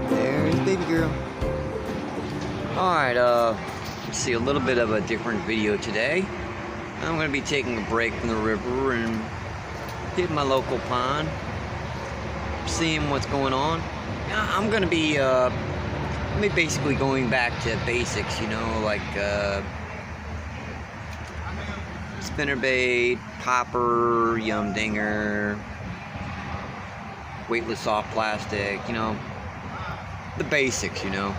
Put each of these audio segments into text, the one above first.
There's baby girl. Alright, let's see, a little bit of a different video today. I'm going to be taking a break from the river and hitting my local pond, seeing what's going on. I'm going to be basically going back to basics, you know, like spinnerbait, popper, yum dinger, weightless soft plastic, you know, the basics, you know.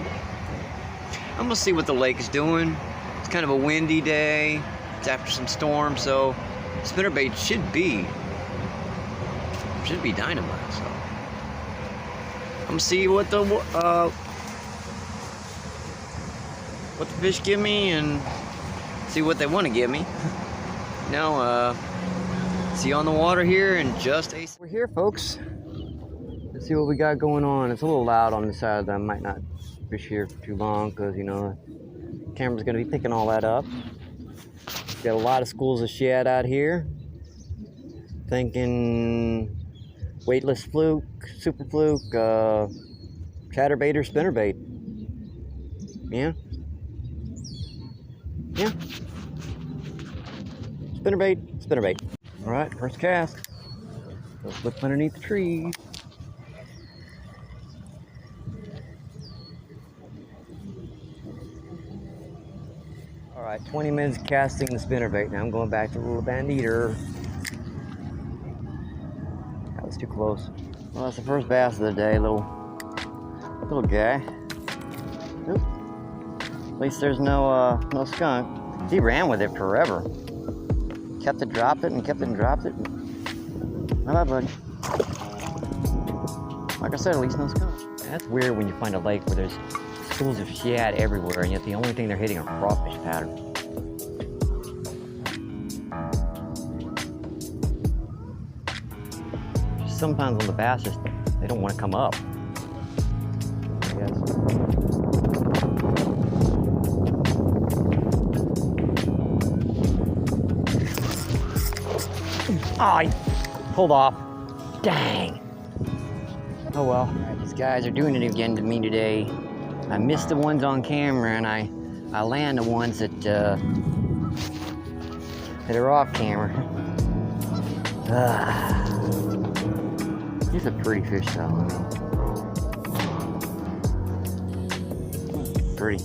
I'm gonna see what the lake is doing. It's kind of a windy day. It's after some storm, so spinnerbait should be dynamite. So I'm gonna see what the fish give me and see what they want to give me. You know, see you on the water here in just a... We're here, folks. Let's see what we got going on. It's a little loud on the side. I might not fish here for too long because, you know, the camera's going to be picking all that up. Got a lot of schools of shad out here. Thinking weightless fluke, super fluke, chatterbait or spinnerbait. Yeah. Yeah. Spinnerbait. All right, first cast. Let's look underneath the trees. All right, 20 minutes casting the spinnerbait. Now I'm going back to the little band eater. That was too close. Well, that's the first bass of the day, little guy. Oop. At least there's no skunk. He ran with it forever. Kept it, dropped it, and kept it and dropped it. Bye-bye, buddy. Like I said, at least no skunk. That's weird when you find a lake where there's schools of shad everywhere, and yet the only thing they're hitting are crawfish patterns. Sometimes on the bass, they don't want to come up, I guess. Oh, I pulled off. Dang. Oh well. Alright, these guys are doing it again to me today. I missed the ones on camera, and I land the ones that are off camera. These are pretty fish, though. Pretty.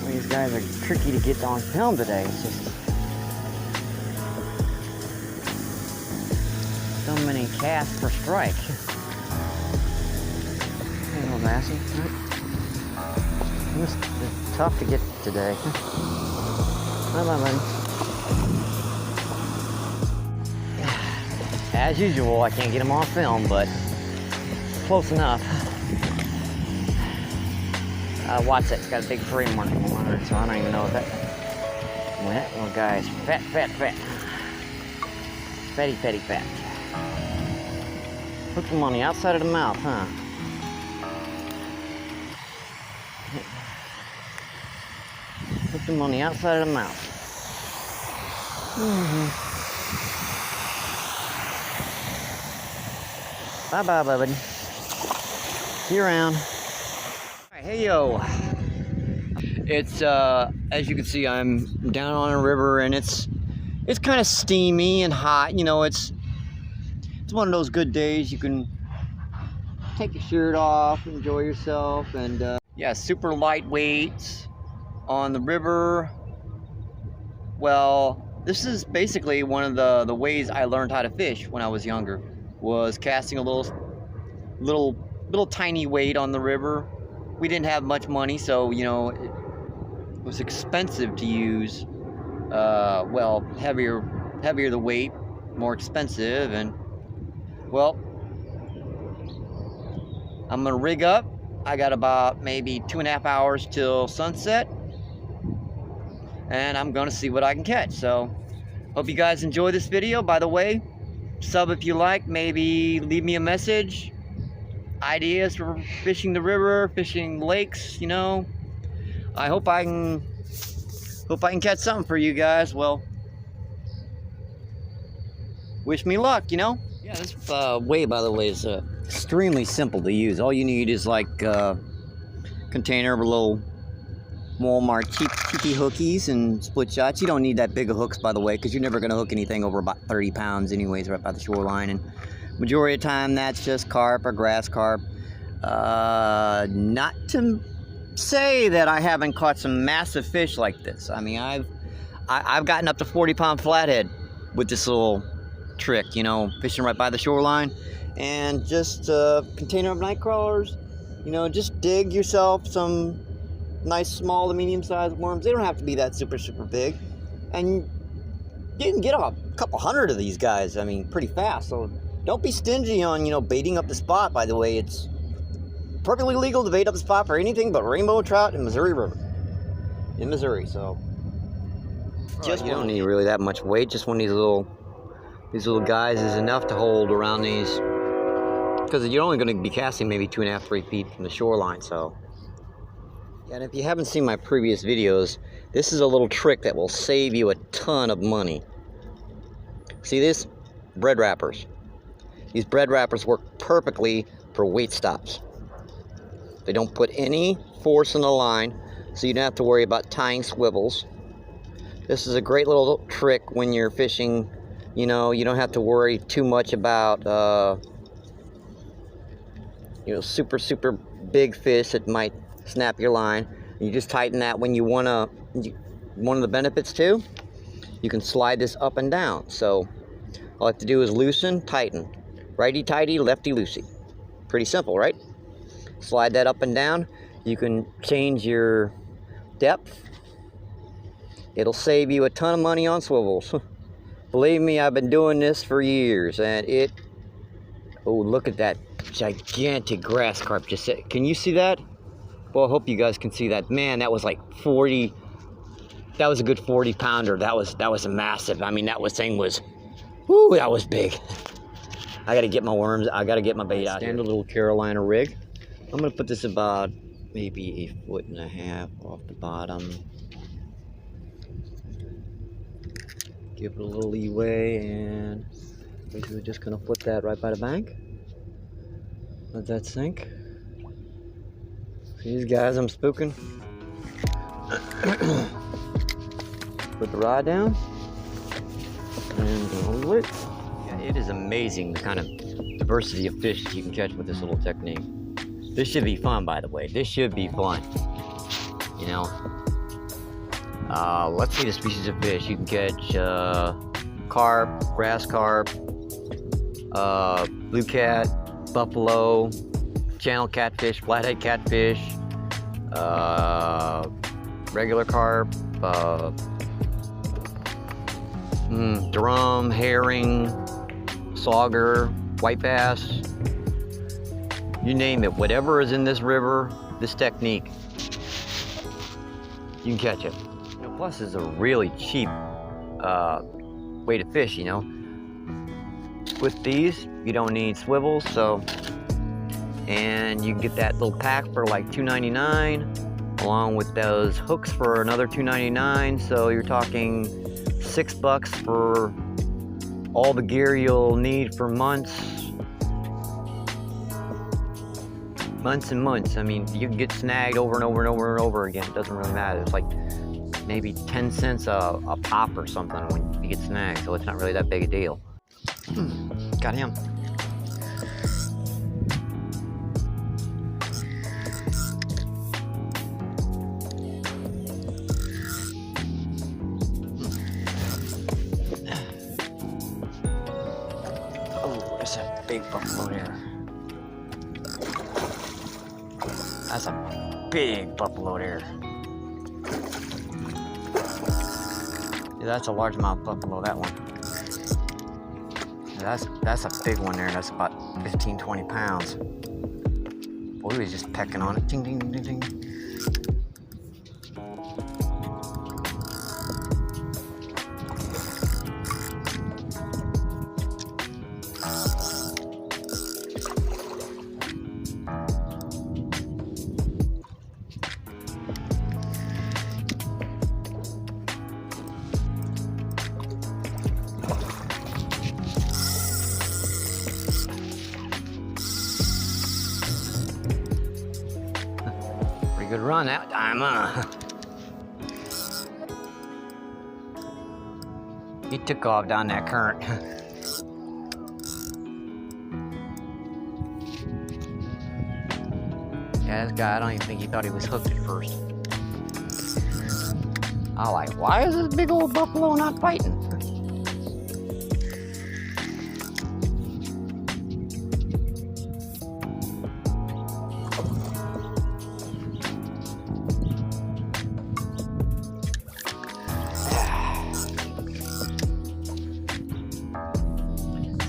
Well, these guys are tricky to get on film today. It's just so many casts per strike. Hey, little Bassy. It's tough to get today. Bye, buddy. As usual, I can't get them on film, but close enough. Watch that. It's got a big frame mark on it, so I don't even know if that went. Well, guys, fat. Fatty. Hooked them on the outside of the mouth, huh? Hooked them on the outside of the mouth. Bye-bye, buddy. See you around. All right, hey, yo. It's, as you can see, I'm down on a river, and it's kind of steamy and hot. You know, it's one of those good days you can take your shirt off, enjoy yourself, and yeah, super lightweight on the river. Well, this is basically one of the ways I learned how to fish when I was younger, was casting a little tiny weight on the river. We didn't have much money, so, you know, it was expensive to use, well, heavier the weight, more expensive, and well, I'm gonna rig up. I got about maybe 2.5 hours till sunset, and I'm gonna see what I can catch. So hope you guys enjoy this video. By the way, sub if you like, maybe leave me a message, ideas for fishing the river, fishing lakes, you know. I hope I can catch something for you guys. Well, wish me luck, you know. Yeah, this way, by the way, is extremely simple to use. All you need is like a container of a little Walmart cheapy hookies and split shots. You don't need that big of hooks, by the way, because you're never going to hook anything over about 30 pounds anyways right by the shoreline. And majority of the time, that's just carp or grass carp. Not to say that I haven't caught some massive fish like this. I mean, I've gotten up to 40-pound flathead with this little trick, you know, fishing right by the shoreline. And just a container of night crawlers, you know, just dig yourself some nice small to medium-sized worms. They don't have to be that super big, and you can get a couple hundred of these guys, I mean, pretty fast. So don't be stingy on, you know, baiting up the spot. By the way, it's perfectly legal to bait up the spot for anything but rainbow trout in Missouri River, in Missouri. So just you don't need really that much weight. Just one of these little guys is enough to hold around these, because you're only going to be casting maybe 2.5 to 3 feet from the shoreline. So yeah, and if you haven't seen my previous videos, this is a little trick that will save you a ton of money. See this? Bread wrappers. These bread wrappers work perfectly for weight stops. They don't put any force in the line, so you don't have to worry about tying swivels. This is a great little trick when you're fishing. You know, you don't have to worry too much about, you know, super big fish that might snap your line. You just tighten that when you want to. One of the benefits too, you can slide this up and down. So all I have to do is loosen, tighten. Righty tighty, lefty loosey. Pretty simple, right? Slide that up and down. You can change your depth. It'll save you a ton of money on swivels. Believe me, I've been doing this for years, and oh, look at that gigantic grass carp. Can you see that? Well, I hope you guys can see that. Man, that was like 40. That was a good 40 pounder. That was a massive. I mean, that thing was, whoo, that was big. I got to get my worms. I got to get my bait out here. Standard little Carolina rig. I'm going to put this about maybe 1.5 feet off the bottom. Give it a little leeway, and we're just going to put that right by the bank. Let that sink. See these guys I'm spooking? Put the rod down and hold it. Yeah, it is amazing the kind of diversity of fish that you can catch with this little technique. This should be fun, by the way. This should be fun. You know, let's see the species of fish. You can catch carp, grass carp, blue cat, buffalo, channel catfish, flathead catfish, regular carp, drum, herring, sauger, white bass, you name it. Whatever is in this river, this technique, you can catch it. You know, plus it's a really cheap way to fish, you know. With these, you don't need swivels, so, and you can get that little pack for like $2.99, along with those hooks for another $2.99. So you're talking $6 for all the gear you'll need for months and months. I mean, you can get snagged over and over and over and over again. It doesn't really matter. It's like maybe 10 cents a pop or something when you get snagged, so it's not really that big a deal. Got him. Oh, that's a big buffalo there. That's a big buffalo there. Yeah, that's a largemouth buffalo, that one. That's a big one there. That's about 15-20 pounds. Boy, he was just pecking on it. Ding, ding, ding, ding, ding. Pretty good run that time, huh? He took off down that current. Yeah, this guy, I don't even think he thought he was hooked at first. I like, why is this big old buffalo not fighting?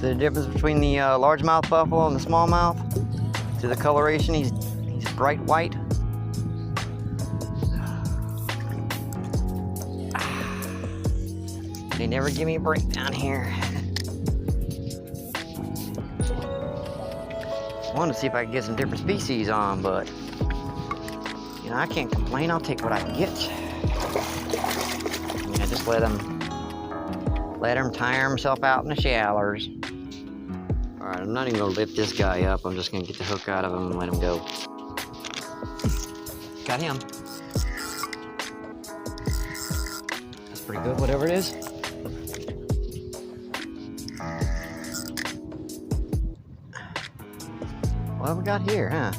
The difference between the largemouth buffalo and the smallmouth, to the coloration, he's bright white. They never give me a break down here. I wanted to see if I could get some different species on, but you know, I can't complain. I'll take what I can get. Yeah, just let him tire himself out in the showers. All right, I'm not even gonna lift this guy up. I'm just gonna get the hook out of him and let him go. Got him. That's pretty good, whatever it is. What have we got here, huh?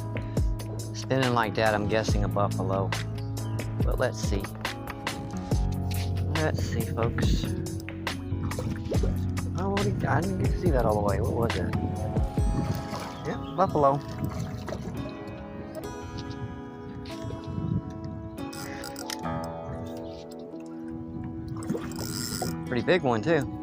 Spinning like that, I'm guessing a buffalo. But let's see. Let's see, folks. Oh, I didn't get to see that all the way. What was it? Yeah, buffalo. Pretty big one, too.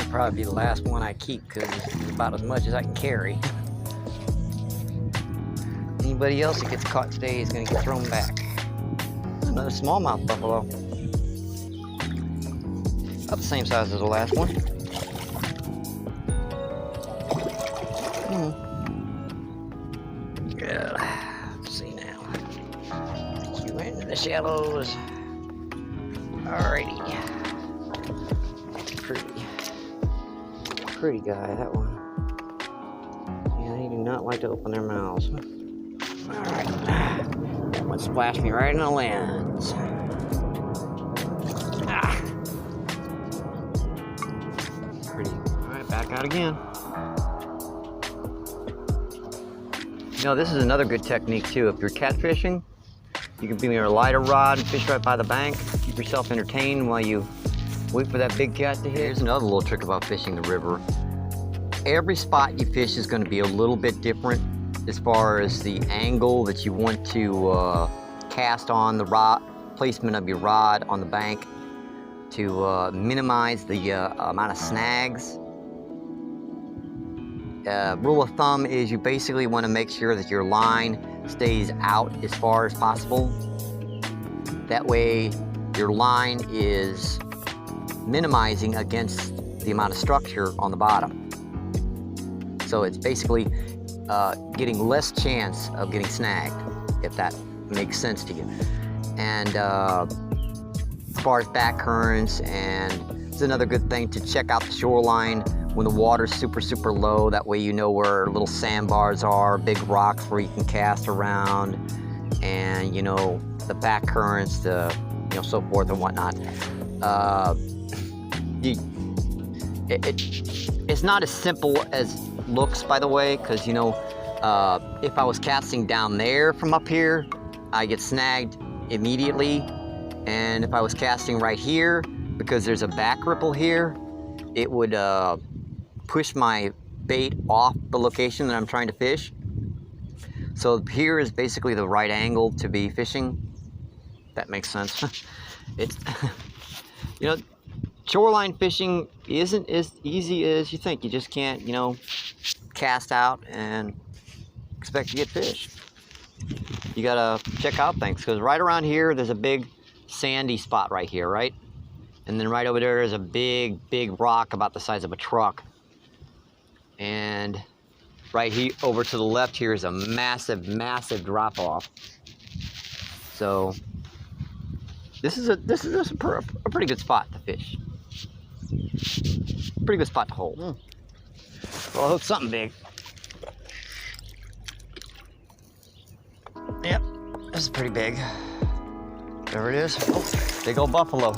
Probably be the last one I keep because it's about as much as I can carry. Anybody else that gets caught today is going to get thrown back. Another smallmouth buffalo. About the same size as the last one. Yeah. Let's see now. You went into the shallows. Alrighty. Pretty guy, that one. Yeah, they do not like to open their mouths. Alright. That one splashed me right in the lens. Ah. Pretty. Alright, back out again. You know, this is another good technique too. If you're catfishing, you can be near a lighter rod and fish right by the bank. Keep yourself entertained while you wait for that big cat to hit. Here's another little trick about fishing the river. Every spot you fish is going to be a little bit different as far as the angle that you want to cast on the rod, placement of your rod on the bank to minimize the amount of snags. Rule of thumb is you basically want to make sure that your line stays out as far as possible. That way your line is minimizing against the amount of structure on the bottom. So it's basically getting less chance of getting snagged, if that makes sense to you. And as far as back currents, and it's another good thing to check out the shoreline when the water's super low. That way you know where little sandbars are, big rocks where you can cast around, and you know the back currents, the so forth and whatnot. It's not as simple as looks, by the way, because if I was casting down there from up here, I get snagged immediately, and if I was casting right here, because there's a back ripple here, it would push my bait off the location that I'm trying to fish. So here is basically the right angle to be fishing. That makes sense. It's shoreline fishing isn't as easy as you think. You just can't, cast out and expect to get fish. You gotta check out things, because right around here there's a big sandy spot right here, right? And then right over there is a big rock about the size of a truck. And right here, over to the left here is a massive drop off. So this is a pretty good spot to fish. Pretty good spot to hold. Well, I hook something big. Yep, this is pretty big. There it is. Oh, big old buffalo.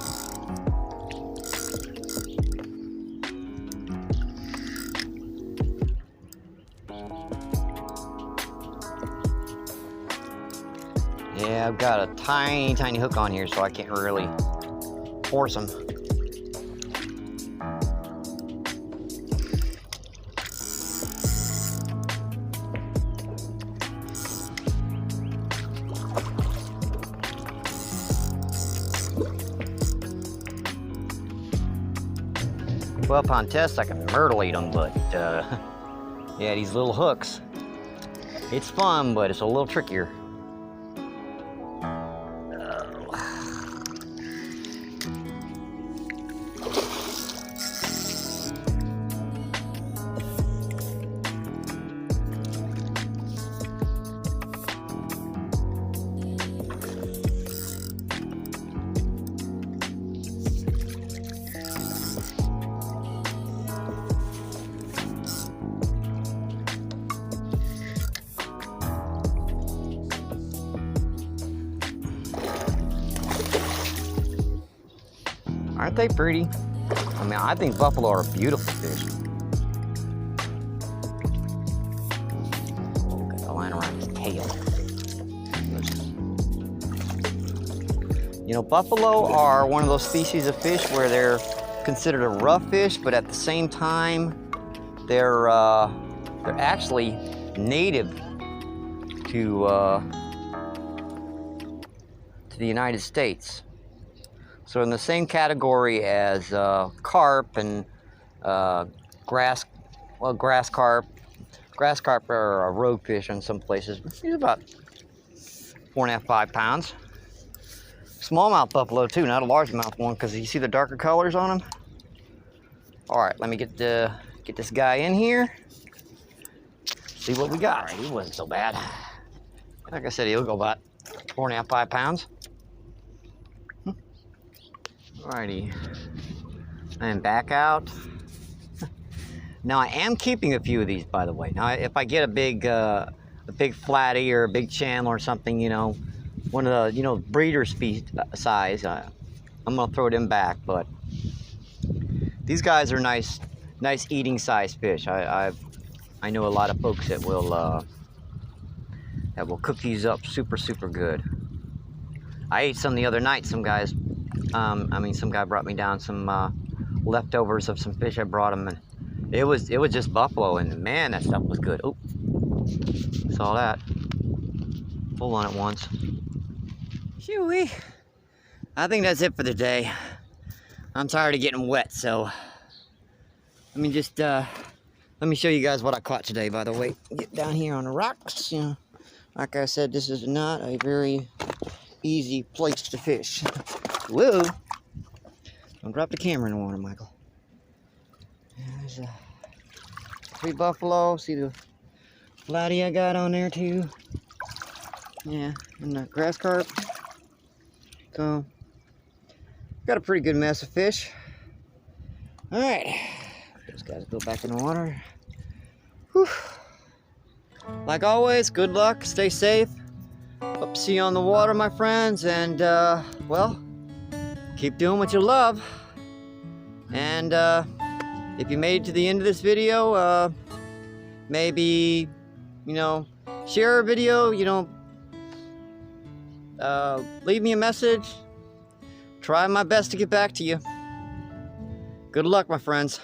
Yeah, I've got a tiny hook on here, so I can't really force them. Well, upon test, I can myrtle-eat them, but yeah, these little hooks, it's fun, but it's a little trickier. Aren't they pretty? I mean, I think buffalo are beautiful fish. Got the line around his tail. You know, buffalo are one of those species of fish where they're considered a rough fish, but at the same time, they're actually native to the United States. So in the same category as carp and grass carp. Grass carp are a road fish in some places. He's about 4.5 to 5 pounds. Smallmouth buffalo too, not a largemouth one, because you see the darker colors on them. All right, let me get this guy in here. See what we got. All right, he wasn't so bad. Like I said, he'll go about 4.5 to 5 pounds. Alrighty, and back out. Now I am keeping a few of these, by the way. Now if I get a big flatty or a big channel or something, you know, one of the breeder size, I'm gonna throw them back. But these guys are nice eating size fish. I know a lot of folks that will cook these up super good. I ate some the other night. Some guy brought me down some leftovers of some fish I brought him, and it was just buffalo, and man, that stuff was good. Oh, saw that. Full on at once. Shoo-wee. I think that's it for the day. I'm tired of getting wet, so let me just let me show you guys what I caught today. By the way, get down here on the rocks. You know, like I said, this is not a very easy place to fish. Whoa! Don't drop the camera in the water, Michael. There's a 3 buffalo. See the flatty I got on there too. Yeah, and the grass carp. So, got a pretty good mess of fish. All right, those guys go back in the water. Whew. Like always, good luck. Stay safe. Hope to see you on the water, my friends, and well, keep doing what you love. And if you made it to the end of this video, maybe, share our video, leave me a message. Try my best to get back to you. Good luck, my friends.